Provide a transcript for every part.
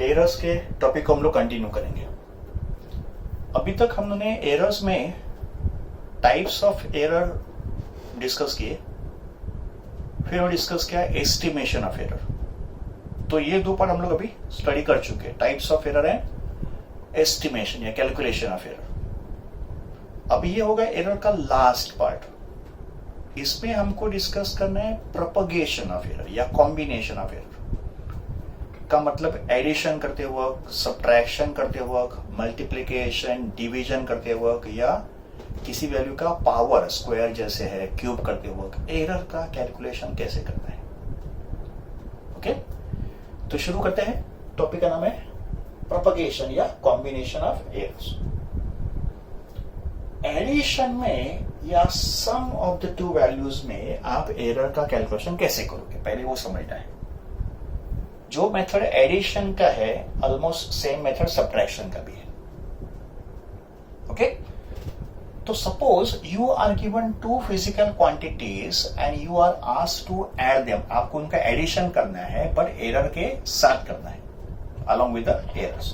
Errors के topic को हम लोग कंटिन्यू करेंगे। अभी तक हमने एरर्स में टाइप्स ऑफ एरर डिस्कस किए, फिर हमने डिस्कस किया एस्टिमेशन ऑफ एरर। तो ये दो पार्ट हम लोग अभी स्टडी कर चुके हैं, types of error and estimation या कैलकुलेशन ऑफ एरर। अब ये होगा एरर का लास्ट पार्ट। इसमें हमको डिस्कस करना है प्रोपगेशन ऑफ एरर या कॉम्बिनेशन ऑफ एरर का मतलब एडिशन करते वक्त, सब्ट्रैक्शन करते वक्त, मल्टीप्लिकेशन, डिवीजन करते वक्त या किसी वैल्यू का पावर स्क्वायर जैसे है क्यूब करते वक्त एरर का कैलकुलेशन कैसे करना है। ओके, तो शुरू करते हैं। टॉपिक का नाम है प्रोपगेशन या कॉम्बिनेशन ऑफ एरर्स। एडिशन में या सम ऑफ द टू वैल्यूज में आप एरर का कैलकुलेशन कैसे करोगे, पहले वो समझना है। जो मेथड एडिशन का है ऑलमोस्ट सेम मेथड सब्ट्रैक्शन का भी है। ओके, तो suppose you are given two physical quantities and you are asked to add them. आपको उनका एडिशन करना है बट एरर के साथ करना है, along with the errors.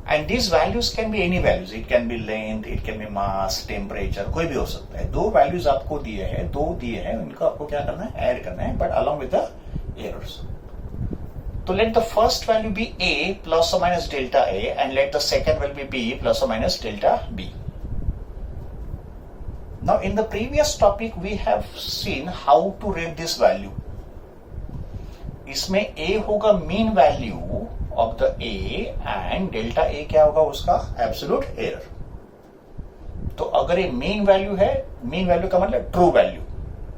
And these values can be any values. It can be length, it can be mass, temperature, कोई भी हो सकता है। दो वैल्यूज आपको दिए हैं, उनको आपको क्या करना है, ऐड करना है, but along with the errors. तो let the first value be a plus or minus delta a and let the second value be b plus or minus delta b. Now in the previous topic we have seen how to rate this value. इसमें a होगा mean value of the a and delta a क्या होगा उसका absolute error. तो अगर ये mean value है, mean value का मतलब ट्रू वैल्यू,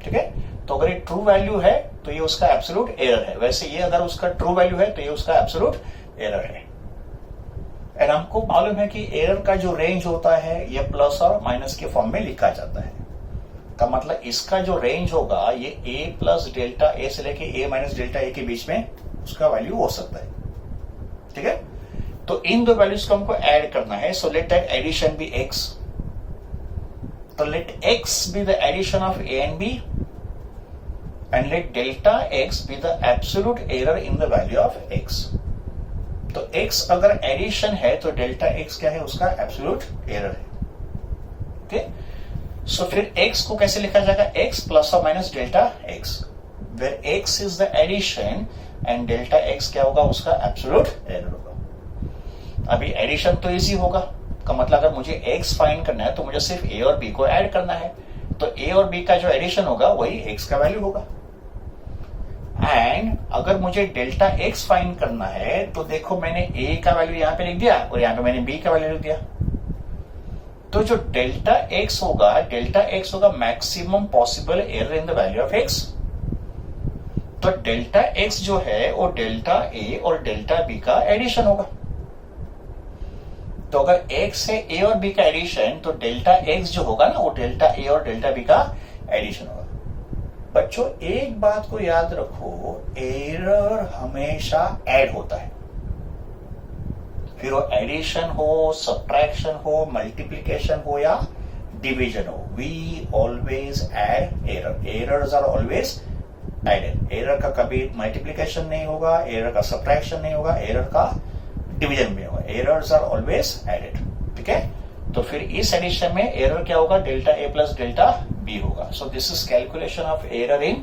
ठीक है। तो अगर ये ट्रू वैल्यू है तो ये उसका एब्सोल्यूट एरर है। वैसे ये अगर उसका ट्रू वैल्यू है तो ये उसका एब्सोल्यूट एरर है। एंड हमको मालूम है कि एरर का जो रेंज होता है ये प्लस और माइनस के फॉर्म में लिखा जाता है। का मतलब इसका जो रेंज होगा ये a प्लस डेल्टा ए से लेके a माइनस डेल्टा ए के बीच में उसका वैल्यू हो सकता है, ठीक है। तो इन दो वैल्यूज को हमको ऐड करना है। So let that addition be x। तो let x be the addition of a and b and let delta x be the absolute error in the value of x। तो x अगर addition है तो delta x क्या है, उसका absolute error है, okay. So फिर x को कैसे लिखा जाएगा, x प्लस और minus delta x, where x is the addition and delta x क्या होगा, उसका एब्सोल्यूट एरर होगा। अभी एडिशन तो इजी होगा, का मतलब अगर मुझे x फाइंड करना है तो मुझे सिर्फ a और b को ऐड करना है। तो a और b का जो एडिशन होगा वही x का वैल्यू होगा। एंड अगर मुझे डेल्टा x फाइंड करना है तो देखो मैंने a का वैल्यू यहां पे लिख दिया और यहां पे मैंने b का वैल्यू लिख दिया। तो जो डेल्टा x होगा maximum possible error in the value of x। तो डेल्टा x जो है वो डेल्टा a और डेल्टा b का एडिशन होगा। तो अगर x है a और b का एडिशन तो डेल्टा x जो होगा ना वो डेल्टा a और डेल्टा b का एडिशन होगा। बच्चों एक बात को याद रखो, एरर हमेशा ऐड होता है, फिर वो एडिशन हो, सब्ट्रैक्शन हो, मल्टीप्लिकेशन हो या डिवीजन हो, we always add error. Errors are always added. Error का कभी मल्टीप्लिकेशन नहीं होगा, एरर का सब्ट्रैक्शन नहीं होगा, एरर का डिवीजन भी होगा। एरर्स आर ऑलवेज एडेड, ठीक है। तो फिर इस एडिशन में एरर क्या होगा, delta A plus delta B होगा। So this is calculation of error in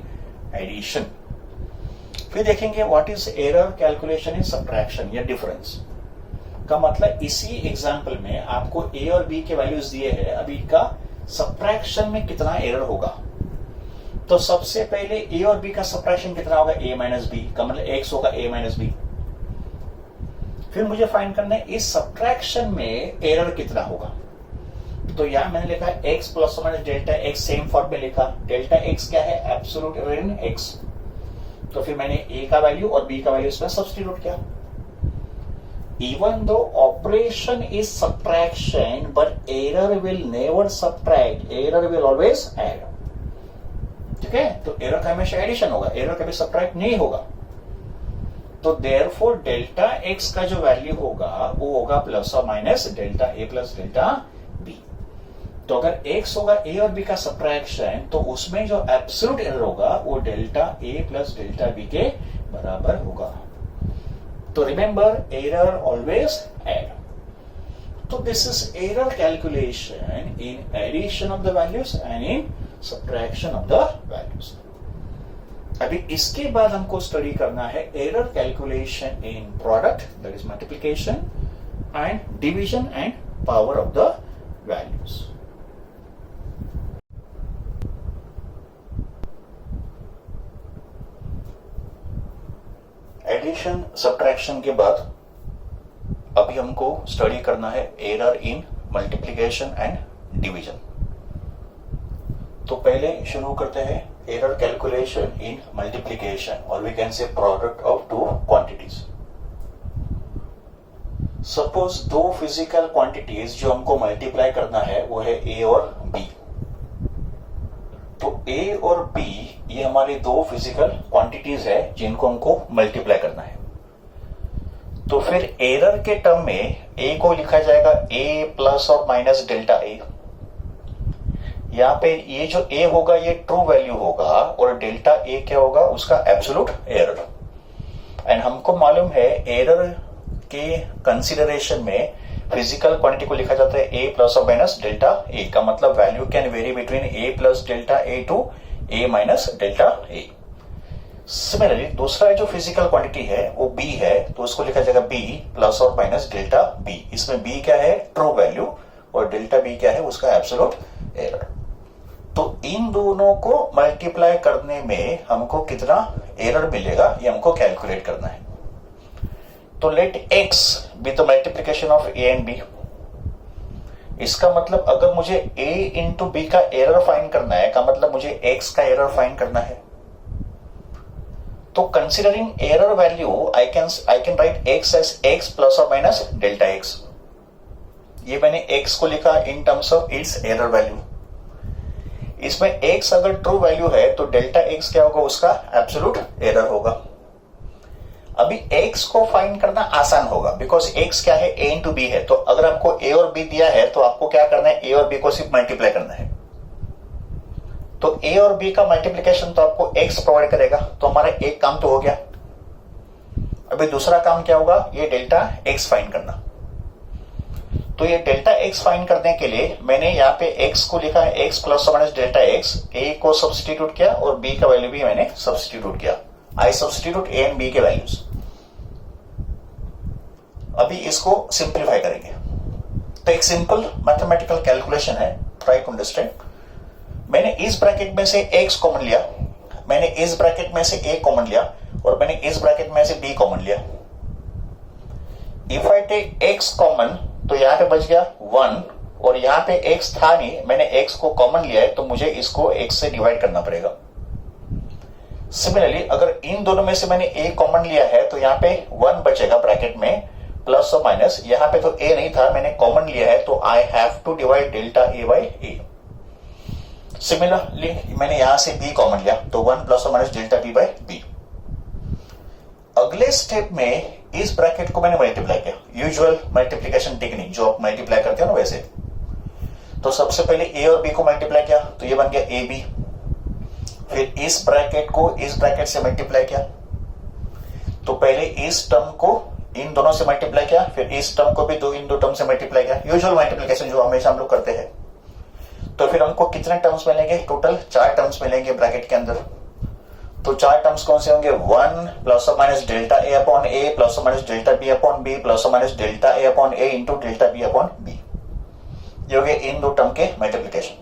addition. फिर देखेंगे what is error calculation in subtraction या डिफरेंस। का मतलब इसी एग्जाम्पल में आपको a और b के वैल्यूज दिए हैं, अभी का सब्ट्रैक्शन में कितना एरर होगा। तो सबसे पहले a और b का सब्ट्रैक्शन कितना होगा, a माइनस बी, का मतलब x होगा a माइनस बी। फिर मुझे फाइंड करना है इस सब्ट्रैक्शन में एरर कितना होगा। तो यहां मैंने लिखा है x plus minus delta x, same form में लिखा। डेल्टा x क्या है, एब्सोल्यूट एरर इन x। तो फिर मैंने a का वैल्यू और b का वैल्यू इसमें सब्स्टिट्यूट किया। Even though operation is subtraction, but error will never subtract. Error will always add. ठीक है, तो एरर का हमेशा एडिशन होगा, एरर कभी सब्ट्रैक्ट नहीं होगा। तो देयरफॉर डेल्टा x का जो वैल्यू होगा वो होगा प्लस और minus delta a plus delta b। तो अगर x होगा a और b का सब्ट्रैक्शन तो उसमें जो एब्सोल्यूट एरर होगा वो delta a plus delta b के बराबर होगा। तो remember error always add. So this is error calculation in addition of the values and in subtraction of the values. अभी इसके बाद हमको स्टडी करना है error calculation in product, that is multiplication, and division and power of the values. Addition subtraction के बाद अभी हमको स्टडी करना है error in multiplication and division. तो पहले शुरू करते हैं एरर कैलकुलेशन इन मल्टीप्लिकेशन, और we can say product of two quantities. Suppose दो फिजिकल क्वांटिटीज जो हमको मल्टीप्लाई करना है वो है ए और बी. तो ए और बी ये हमारी दो फिजिकल क्वांटिटीज है जिनको हमको मल्टीप्लाई करना है. तो फिर एरर के टर्म में ए को लिखा जाएगा ए प्लस और माइनस डेल्टा ए. यहां पे ये जो ए होगा ये ट्रू वैल्यू होगा और डेल्टा ए क्या होगा, उसका एब्सोल्यूट एरर. एंड हमको मालूम है एरर के कंसीडरेशन में फिजिकल क्वांटिटी को लिखा जाता है ए प्लस और माइनस डेल्टा ए. का मतलब value can vary between A plus delta A to A minus delta A. Similarly दूसरा जो फिजिकल क्वांटिटी है वो बी है, तो उसको लिखा जाएगा बी प्लस और माइनस डेल्टा बी. इसमें बी क्या है, ट्रू वैल्यू, और डेल्टा बी क्या है, उसका एब्सोल्यूट एरर. तो इन दोनों को मल्टीप्लाई करने में हमको कितना एरर मिलेगा ये हमको कैलकुलेट करना है. तो let X be the multiplication of A and B. इसका मतलब अगर मुझे a इंटू बी का एरर फाइंड करना है, का मतलब मुझे x का एरर फाइंड करना है. तो considering error value I can write x as x plus और माइनस डेल्टा x. ये मैंने x को लिखा in terms of its error value. इसमें x अगर ट्रू वैल्यू है तो डेल्टा x क्या होगा, उसका एब्सोल्यूट एरर होगा. अभी x को फाइंड करना आसान होगा बिकॉज x क्या है, a इंटू बी है. तो अगर आपको a और b दिया है तो आपको क्या करना है, a और b को सिर्फ मल्टीप्लाई करना है. तो a और b का मल्टीप्लिकेशन तो आपको x प्रोवाइड करेगा. तो हमारा एक काम तो हो गया. अभी दूसरा काम क्या होगा, ये डेल्टा x फाइंड करना. तो ये डेल्टा x फाइंड करने के लिए मैंने यहाँ पे x को लिखा है x प्लस और माइनस डेल्टा x. a को सब्स्टिट्यूट किया और b का वैल्यू भी मैंने सब्स्टिट्यूट किया. I substitute a and b के वैल्यूज. अभी इसको सिंप्लीफाई करेंगे. तो एक सिंपल मैथमेटिकल कैलकुलेशन है, ट्राई टू अंडरस्टैंड. मैंने इस ब्रैकेट में से x कॉमन लिया, मैंने इस ब्रैकेट में से a कॉमन लिया, और मैंने इस ब्रैकेट में से b कॉमन लिया. If I take x common तो यहां पे बच गया 1, और यहां पे x था नहीं, मैंने x को कॉमन लिया है तो मुझे इसको x से डिवाइड करना पड़ेगा. सिमिलरली अगर इन दोनों में से मैंने a कॉमन लिया है तो यहाँ पे 1 बचेगा ब्रैकेट में, प्लस और माइनस. यहाँ पे तो a नहीं था, मैंने कॉमन लिया है तो I have to divide delta a by a. Similarly मैंने यहां से b कॉमन लिया तो 1 प्लस और minus delta b by b. अगले स्टेप में इस ब्रैकेट को मैंने मल्टीप्लाई किया, यूजुअल मल्टीप्लिकेशन टेक्निक जो आप मल्टीप्लाई करते हो ना वैसे. तो सबसे पहले a और b को मल्टीप्लाई किया तो ये बन गया ab. फिर इस ब्रैकेट को इस ब्रैकेट से मल्टीप्लाई किया तो पहले इस टर्म को इन दोनों से मल्टीप्लाई किया, फिर इस टर्म को भी इन दो टर्म से मल्टीप्लाई किया, यूजुअल मल्टीप्लिकेशन जो हमेशा हम लोग करते हैं. तो फिर हमको कितने टर्म्स मिलेंगे, टोटल 4 टर्म्स मिलेंगे ब्रैकेट के अंदर. तो 4 टर्म्स कौन से होंगे, 1 प्लस और minus delta a upon a plus और minus delta b upon b plus और minus delta a upon a into delta b upon b. ये हो गए इन दो टर्म के मल्टीप्लिकेशन.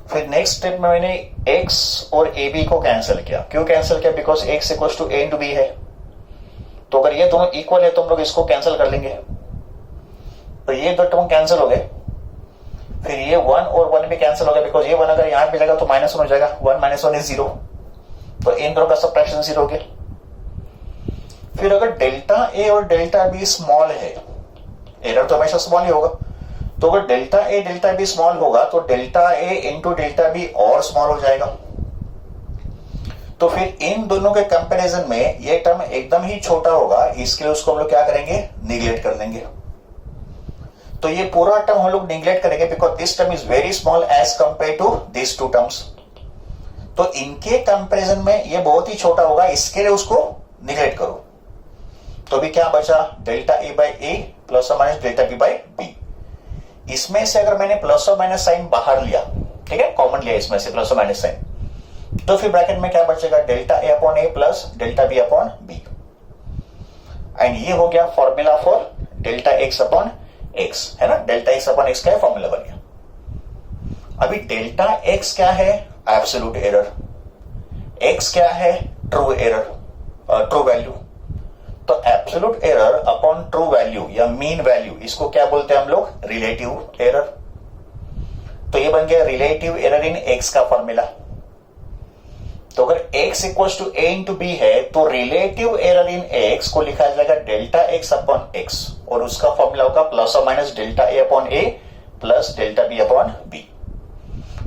फिर नेक्स्ट स्टेप में मैंने x और ab को कैंसिल किया. क्यों कैंसिल किया, because x equals to a into b है. तो अगर ये दोनों इक्वल है तो हम लोग इसको कैंसिल कर लेंगे. तो ये दो टर्म कैंसिल हो गए. फिर ये 1 और 1 भी कैंसिल हो गया बिकॉज ये 1 अगर यहां पे जाएगा तो -1 हो जाएगा. 1 - 1 इज 0. तो इन दोनों का सब्ट्रैक्शन 0 हो गया. फिर अगर डेल्टा a और डेल्टा b स्मॉल है, एरर तो हमेशा स्मॉल ही होगा, तो अगर delta a delta b small होगा तो delta a into delta b और स्मॉल हो जाएगा. तो फिर इन दोनों के कंपैरिजन में ये टर्म एकदम ही छोटा होगा, इसके लिए उसको हम लोग क्या करेंगे, निगलेक्ट कर देंगे. तो ये पूरा टर्म हम लोग निगलेक्ट करेंगे because this term is very small as compare to this 2 terms. तो इनके कंपैरिजन में ये बहुत ही छोटा होगा, इसके लिए उसको निगलेक्ट करो. तो भी क्या बचा, delta A by A plus और minus delta B by B. इसमें से अगर मैंने प्लस और माइनस साइन बाहर लिया, ठीक है, कॉमन लिया इसमें से प्लस और माइनस साइन, तो फिर ब्रैकेट में क्या बचेगा, delta A upon A plus delta B upon B. And ये हो गया formula for delta X upon X, है ना, डेल्टा एक्स अपॉन एक्स का है फॉर्मूला बन गया। अभी डेल्टा एक्स क्या है, एब्सोल्यूट एरर, एक्स क्या है, ट्रू एरर, ट्रू वैल्यू। तो absolute error upon true value या मीन वैल्यू, इसको क्या बोलते हैं हम लोग, रिलेटिव एरर। तो ये बन गया रिलेटिव एरर इन एक्स का फॉर्मूला। तो अगर x equal to a into B है तो रिलेटिव एरर इन x को लिखा जाएगा डेल्टा x अपॉन x, और उसका फॉर्मूला होगा प्लस और minus delta a upon a plus delta b upon b।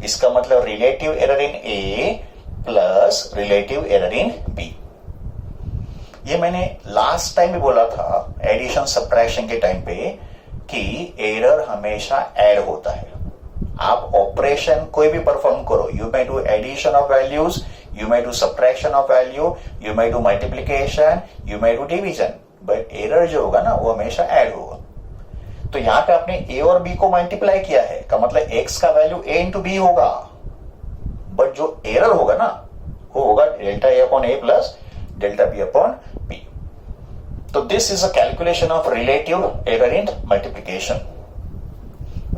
इसका मतलब relative error in a plus relative error in b। ये मैंने लास्ट टाइम भी बोला था एडिशन सब्ट्रैक्शन के टाइम पे कि एरर हमेशा ऐड होता है। आप ऑपरेशन कोई भी परफॉर्म करो, you may do addition of values, you may do subtraction of value, you may do multiplication, you may do division, but error जो होगा ना वो हमेशा ऐड होगा। तो यहां पे आपने a और b को मल्टीप्लाई किया है, का मतलब x का वैल्यू a इंटू बी होगा, बट जो एरर होगा ना वो होगा delta a upon a plus delta b upon b। तो this is a calculation of relative error in multiplication.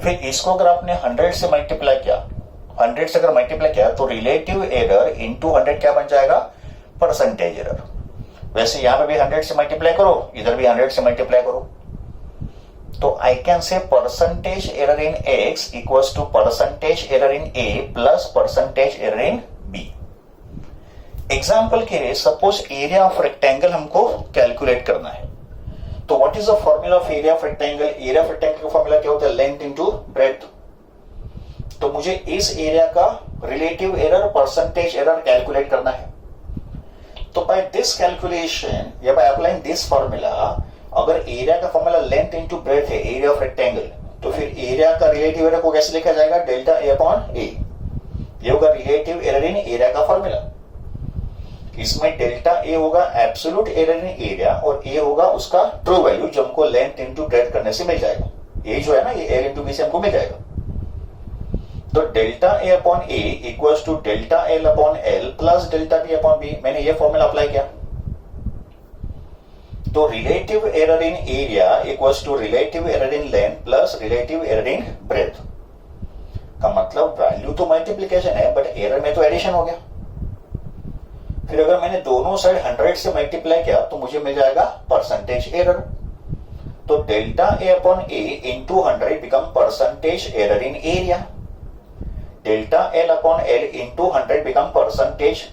फिर इसको अगर आपने 100 से मल्टीप्लाई किया, 100 से अगर मल्टीप्लाई किया तो रिलेटिव एरर इंटू 100 क्या बन जाएगा, परसेंटेज एरर। वैसे यहां पे भी 100 से मल्टीप्लाई करो, इधर भी 100 से मल्टीप्लाई करो, तो I can say percentage error in X equals to percentage error in A plus percentage error in B. Example के लिए सपोज एरिया ऑफ रेक्टेंगल हमको कैलकुलेट करना है, तो what is the formula of area of rectangle, area of rectangle का formula क्या होता है, लेंथ इंटू ब्रेड्थ। तो मुझे इस एरिया का relative error percentage error calculate करना है। तो बाय दिस कैलकुलेशन या बाय अप्लाइंग दिस फॉर्मूला, अगर एरिया का फॉर्मूला लेंथ इनटू ब्रेड्थ है एरिया ऑफ रेक्टेंगल, तो फिर एरिया का रिलेटिव एरर को कैसे लिखा जाएगा, डेल्टा ए अपॉन ए। ये होगा रिलेटिव एरर इन एरिया का फॉर्मूला। इसमें डेल्टा ए होगा एब्सोल्यूट एरर इन एरिया और ए होगा उसका ट्रू वैल्यू जो हमको लेंथ इनटू ब्रेड्थ करने से मिल जाएगा। ए जो है ना ये एल इंटू बी से हमको मिल जाएगा। तो delta A upon A equals to delta L upon L plus delta B upon B. मैंने ये फॉर्मूला अप्लाई किया, तो relative error in area equals to relative error in length plus relative error in breadth. का मतलब value तो multiplication है but error में तो एडिशन हो गया। फिर अगर मैंने दोनों साइड 100 से मल्टीप्लाई किया तो मुझे मिल जाएगा परसेंटेज एरर। तो delta A upon A into 100 become percentage error in area. Delta L upon L into 100 become percentage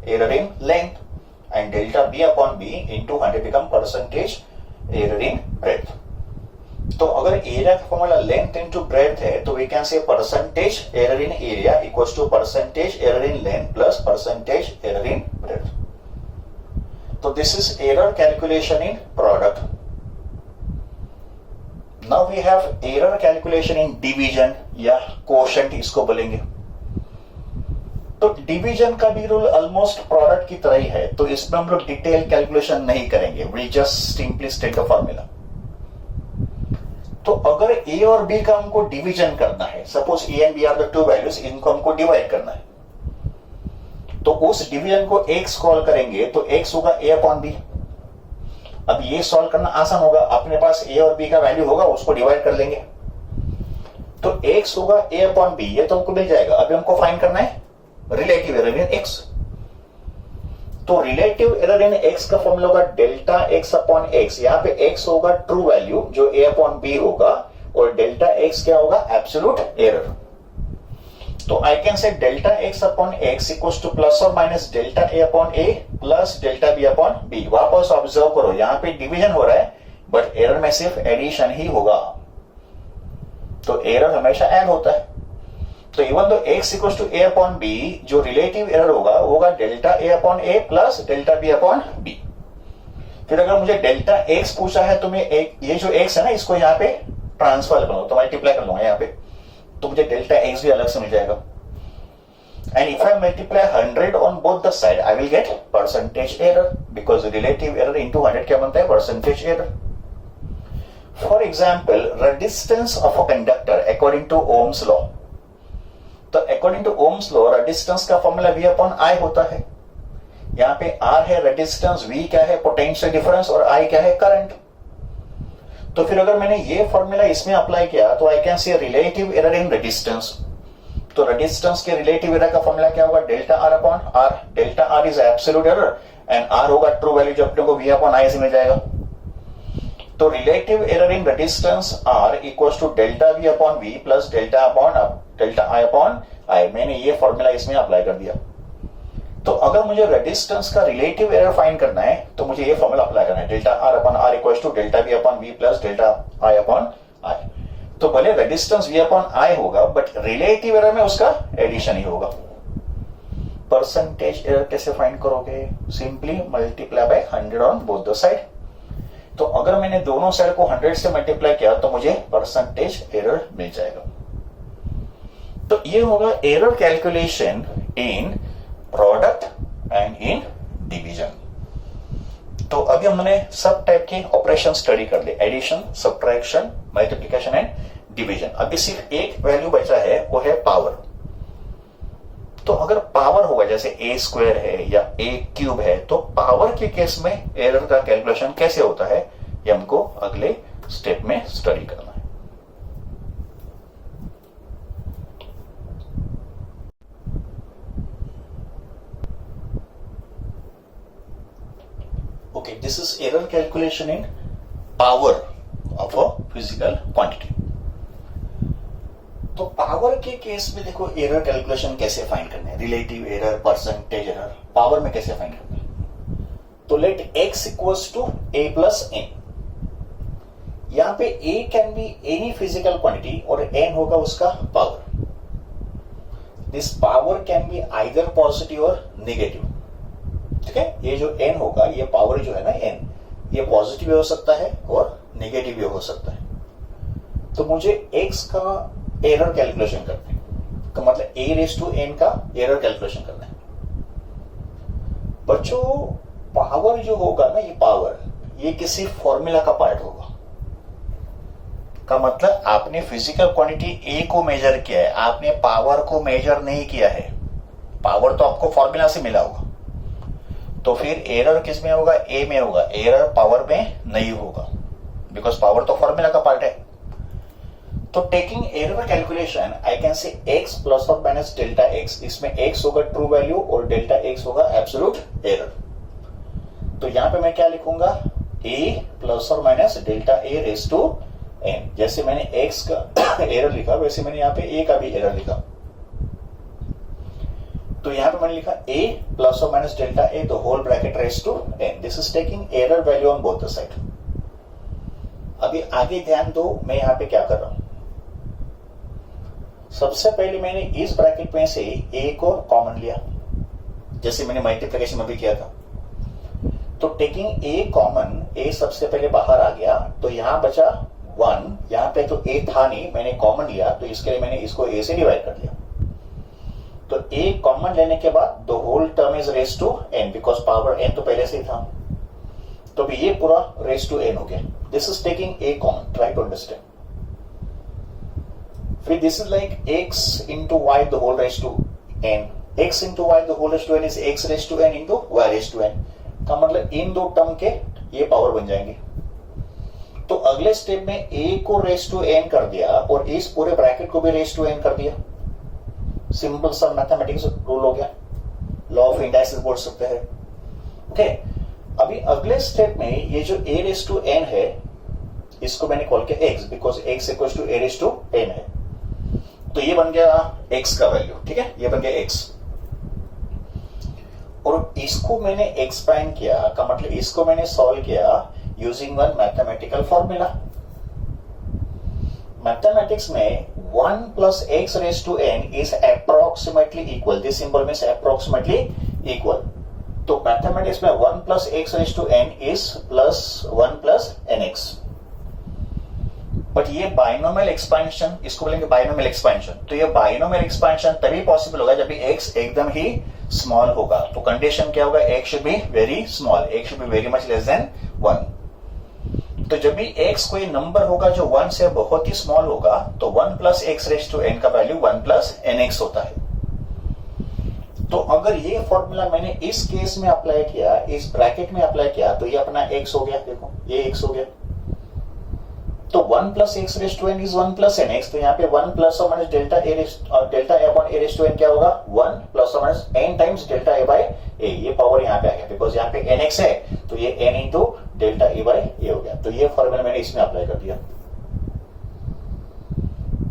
error in length and delta B upon B into 100 become percentage error in breadth. तो अगर area का formula length into breadth है तो we can say percentage error in area equals to percentage error in length plus percentage error in breadth. तो this is error calculation in product. Now we have error calculation in division या quotient इसको बोलेंगे। तो division का भी rule almost product की तरह ही है, तो इसमें हम लोग डिटेल कैलकुलेशन नहीं करेंगे, we just simply state the formula. तो अगर ए और बी का हमको डिवीजन करना है, suppose A and B are the two values, इनको हमको डिवाइड करना है, तो उस डिवीजन को एक्स कॉल करेंगे तो एक्स होगा ए अपॉन बी। अब ये सॉल्व करना आसान होगा, अपने पास ए और बी का वैल्यू होगा उसको डिवाइड कर लेंगे, तो एक्स होगा ए अपॉन बी, ये तो हमको मिल जाएगा। अभी हमको फाइंड करना है रिलेटिव एरर इन एक्स। तो रिलेटिव एरर इन एक्स का फॉर्मूला होगा डेल्टा एक्स अपॉन एक्स। यहां पे एक्स होगा ट्रू वैल्यू जो ए अपॉन बी होगा और डेल्टा एक्स क्या होगा, एब्सोल्यूट एरर। तो I can say delta X upon X equals to plus और minus delta A upon A plus delta B upon B. वापस ऑब्जर्व करो, यहां पे डिवीजन हो रहा है बट एरर में सिर्फ एडिशन ही होगा, तो एरर हमेशा ऐड होता है। तो even though x equals to A upon B, जो रिलेटिव एरर होगा delta A upon A plus delta B upon B. फिर अगर मुझे डेल्टा x पूछा है तो मैं ये जो x है ना इसको यहाँ पे ट्रांसफर करूंगा, तो मल्टीप्लाई कर लूंगा यहाँ पे, तो मुझे डेल्टा x भी अलग से मिल जाएगा। And if I multiply 100 on both the side, I will get percentage error because relative error into 100 क्या बनता है percentage error. For example, resistance of a conductor according to Ohm's law. तो according to Ohm's law, resistance का formula V upon I होता है. यहाँ पे R है रेजिस्टेंस, V क्या है पोटेंशियल डिफरेंस और I क्या है करंट. तो फिर अगर मैंने ये फॉर्मूला इसमें अप्लाई किया तो I can see relative error in resistance. तो रेजिस्टेंस के रिलेटिव एरर का फॉर्मूला क्या होगा delta R upon R. Delta R is absolute error and R होगा ट्रू वैल्यू जो अपने को V अपॉन I से मिल जाएगा. तो relative error in resistance R equals to delta V upon V plus delta I upon I. मैंने ये फॉर्मूला इसमें अप्लाई कर दिया. तो अगर मुझे रेजिस्टेंस का रिलेटिव एरर फाइंड करना है तो मुझे ये फॉर्मूला अप्लाई करना है delta R upon R equals to delta V upon V plus delta I upon I. तो भले रेजिस्टेंस V अपॉन I होगा बट रिलेटिव एरर में उसका एडिशन ही होगा. परसेंटेज एरर कैसे फाइंड करोगे? Simply multiply by 100 on both the side. तो अगर मैंने दोनों साइड को 100 से मल्टीप्लाई किया तो मुझे परसेंटेज एरर मिल जाएगा. तो ये होगा error calculation in product and in division. तो अभी हमने सब टाइप के ऑपरेशन स्टडी कर लिए, addition, subtraction, multiplication and division. अभी सिर्फ एक वैल्यू बचा है वो है पावर. तो अगर पावर होगा जैसे a स्क्वायर है या a क्यूब है तो पावर के केस में एरर का कैलकुलेशन कैसे होता है ये हमको अगले स्टेप में स्टडी करना है. Okay, this is error calculation in power of a physical quantity. तो पावर के केस में देखो एरर कैलकुलेशन कैसे फाइंड करना है, relative error, percentage error, power में कैसे फाइंड करना है. तो let x equals to a plus n. यहां पे a can be any physical quantity और n होगा उसका power. This power can be either positive और नेगेटिव. ठीक है, ये जो n होगा ये पावर जो है ना n, ये पॉजिटिव भी हो सकता है और नेगेटिव भी हो सकता है. तो मुझे x का एरर कैलकुलेशन करना है, तो मतलब a रेस टू n का एरर कैलकुलेशन करना है. बच्चों पावर जो होगा ना ये पावर, ये किसी फॉर्मूला का पार्ट होगा. का मतलब आपने फिजिकल क्वांटिटी a को मेजर किया है, आपने पावर को मेजर नहीं किया है. पावर तो आपको फॉर्मूला से मिला होगा. तो फिर एरर किस में होगा? ए में होगा. एरर पावर में नहीं होगा बिकॉज पावर तो फॉर्मूला का पार्ट है. तो taking error calculation I can say x plus और माइनस डेल्टा x. इसमें x होगा ट्रू वैल्यू और डेल्टा x होगा एब्सोल्यूट एरर. तो यहां पे मैं क्या लिखूंगा? a प्लस और minus delta a raise to n. जैसे मैंने x का एरर लिखा वैसे मैंने यहाँ पे a का भी एरर लिखा. तो यहां पे मैंने लिखा a प्लस और minus delta a the whole bracket raise to n. This is taking error value on both the side. अभी आगे ध्यान दो मैं यहां पे क्या कर रहा हूं. सबसे पहले मैंने इस ब्रैकेट में से a को कॉमन लिया जैसे मैंने मल्टीप्लिकेशन में भी किया था. तो टेकिंग a कॉमन, a सबसे पहले बाहर आ गया तो यहां बचा 1. यहां पे तो a था नहीं, मैंने कॉमन लिया तो इसके लिए मैंने इसको a से डिवाइड कर दिया. तो a कॉमन लेने के बाद the whole term is raise to n because power n तो पहले से ही था. तो भी ये पूरा रेस टू n हो गया. This is taking a common. Try to understand. फिर this is like x into Y the whole raise to n. x into Y the whole raise to n is x raise to n into y raise to n. का मतलब इन दो term के ये power बन जाएंगे. तो अगले step में a को रेस टू n कर दिया और इस पूरे ब्रैकेट को भी रेस टू n कर दिया. सिंपल सा मैथमेटिक्स रूल हो गया. लॉ ऑफ इंडाइसिस बोल सकते हैं. ओके, अभी अगले स्टेप में ये जो a रेस टू n है इसको मैंने कॉल किया x because x equals to a raise to n है. तो ये बन गया x का वैल्यू. ठीक है, ये बन गया x. और इसको मैंने एक्सपैंड किया का मतलब इसको मैंने सॉल्व किया using one mathematical formula. Mathematics में 1 plus x raised to n is approximately equal. This symbol means approximately equal. तो मैथमेटिक्स में 1 plus x raised to n is plus 1 plus nx. But ये बाइनोमियल एक्सपेंशन, इसको बोलेंगे binomial expansion. तो ये binomial expansion तभी possible होगा जब x एकदम ही स्मॉल होगा। तो कंडीशन क्या होगा, x should be very small, x should be very much less than 1। तो जब भी x कोई नंबर होगा जो 1 से बहुत ही स्मॉल होगा, तो 1 plus x raise to n का वैल्यू 1 प्लस nx होता है। तो अगर ये फॉर्मूला मैंने इस केस में अप्लाई किया, इस ब्रैकेट में अप्लाई किया, तो ये अपना x हो गया, देखो ये x हो गया। तो 1 plus x raise to n is 1 plus nx। तो यहाँ पे 1 प्लस और minus delta a upon a raise to n क्या होगा, 1 प्लस और minus n times delta a by a। ये पावर यहाँ पे आ गया, बिकॉज यहाँ पे nx है, तो ये n into delta a by a हो गया। तो ये फॉर्मूला मैंने इसमें अप्लाई कर दिया।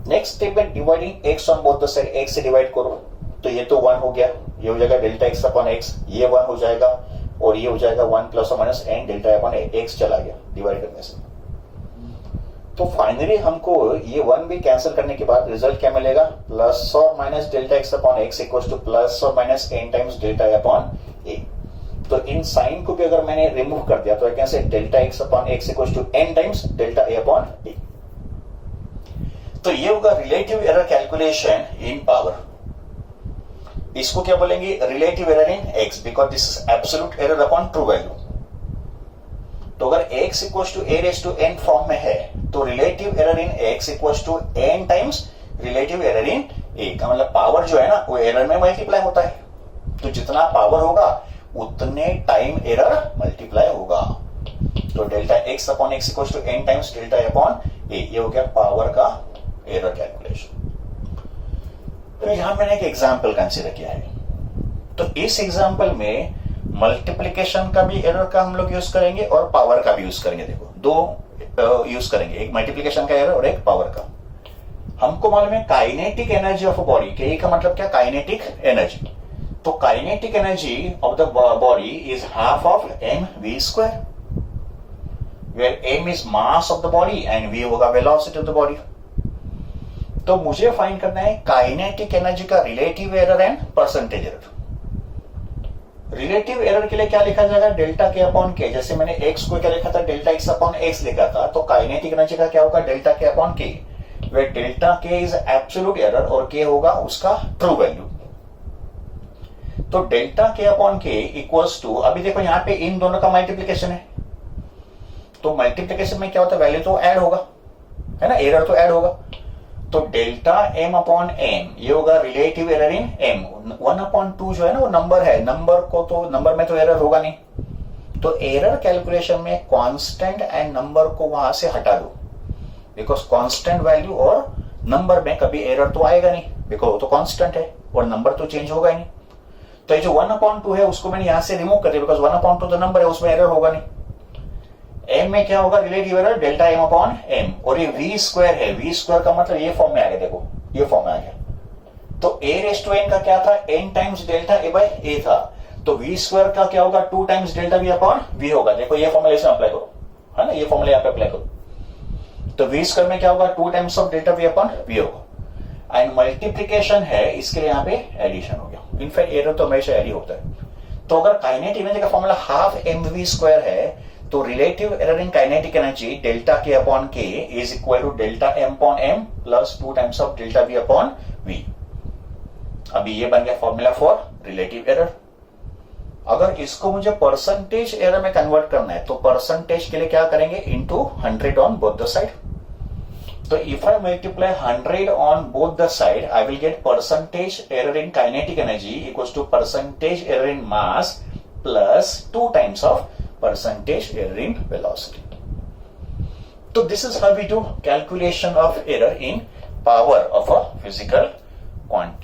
नेक्स्ट स्टेप में dividing x on both the side, x से डिवाइड करो, तो ये तो 1 हो गया, ये हो जाएगा डेल्टा x अपॉन x, ये 1 हो जाएगा, और ये हो जाएगा 1 प्लस और minus n delta upon x चला गया डिवाइड करने से। तो फाइनली हमको ये 1 भी कैंसिल करने के बाद रिजल्ट क्या मिलेगा, प्लस और minus delta x upon x equals to plus और minus n times delta upon a। तो इन साइन को भी अगर मैंने रिमूव कर दिया तो I can say delta x upon x equals to n times delta a upon a। तो ये होगा relative error calculation in power. इसको क्या बोलेंगे, relative error in x, because this is absolute error upon true value. तो अगर x equals to a raise to n form में है, तो relative error in x equals to n times relative error in a का मतलब power जो है ना वो एरर में मल्टीप्लाई होता है। तो जितना पावर होगा उतने टाइम एरर मल्टीप्लाई होगा। तो delta x upon x equals to n times delta upon a, ये हो गया पावर का एरर कैलकुलेशन। तो यहां मैंने एक एग्जांपल कंसीडर किया है। तो इस एग्जांपल में मल्टीप्लिकेशन का भी एरर का हम लोग यूज करेंगे और पावर का भी यूज करेंगे। देखो दो यूज करेंगे, एक मल्टीप्लिकेशन का एरर और एक पावर का। हमको मालूम है kinetic energy of a body, K का मतलब क्या, काइनेटिक एनर्जी। तो kinetic energy of the body is half of mv square, where m is mass of the body and v होगा वेलोसिटी ऑफ द बॉडी। तो मुझे find करना है kinetic energy का relative error and percentage error. Relative error के लिए क्या लिखा जाएगा, डेल्टा के अपॉन के। जैसे मैंने x को क्या लिखा था, डेल्टा x अपॉन x लिखा था। तो काइनेटिक एनर्जी का क्या होगा, डेल्टा के अपॉन के, वे डेल्टा के इज एब्सोल्यूट एरर और के होगा उसका ट्रू वैल्यू। तो डेल्टा के अपॉन के इक्वल्स टू, अभी देखो यहाँ पे इन दोनों का मल्टीप्लीकेशन है, तो मल्टीप्लीकेशन में क्या होता है, वैल्यू तो ऐड होगा, है ना, एरर तो ऐड होगा। तो डेल्टा m अपॉन m ये होगा रिलेटिव एरर इन m। 1/2 जो है ना वो नंबर है, नंबर को तो नंबर में तो एरर होगा नहीं। तो एरर कैलकुलेशन में कांस्टेंट एंड नंबर को वहां से हटा दो, बिकॉज कांस्टेंट वैल्यू और नंबर में कभी एरर तो आएगा नहीं, बिकॉज वो तो कांस्टेंट है और नंबर तो चेंज होगा ही नहीं। तो ये जो 1/2 है उसको मैंने यहां से रिमूव कर दिया, बिकॉज 1/2 तो नंबर है, उसमें एरर होगा नहीं। m में क्या होगा, relative error delta m upon m, और ये v स्क्वायर है, v स्क्वायर का मतलब ये फॉर्म में आ गया, देखो ये फॉर्म में आ गया। तो a रेज टू n का क्या था, n times delta a by a था। तो v स्क्वायर का क्या होगा, 2 times delta v upon v होगा। देखो ये फॉर्मूला इसमें अप्लाई करो, है ना, ये फॉर्मूला यहाँ पे अप्लाई करो। तो v स्क्वायर में क्या होगा, 2 times of delta v upon v होगा। एंड मल्टीप्लीकेशन है, इसके लिए यहाँ पे एडिशन हो गया। इनफैक्ट एरर तो हमेशा एड ही होता है। तो अगर काइनेटिक एनर्जी का फॉर्मूला हाफ mv स्क्वायर है, तो relative error in kinetic energy delta K upon K is equal to delta m upon m plus 2 times of delta v upon v। अभी ये बन गया फॉर्मूला फॉर रिलेटिव एरर। अगर इसको मुझे percentage error में कन्वर्ट करना है, तो परसेंटेज के लिए क्या करेंगे, into 100 on both the side. तो if I multiply 100 on both the side, I will get percentage error in kinetic energy equals to percentage error in mass plus 2 times of percentage error in velocity. So this is how we do calculation of error in power of a physical quantity.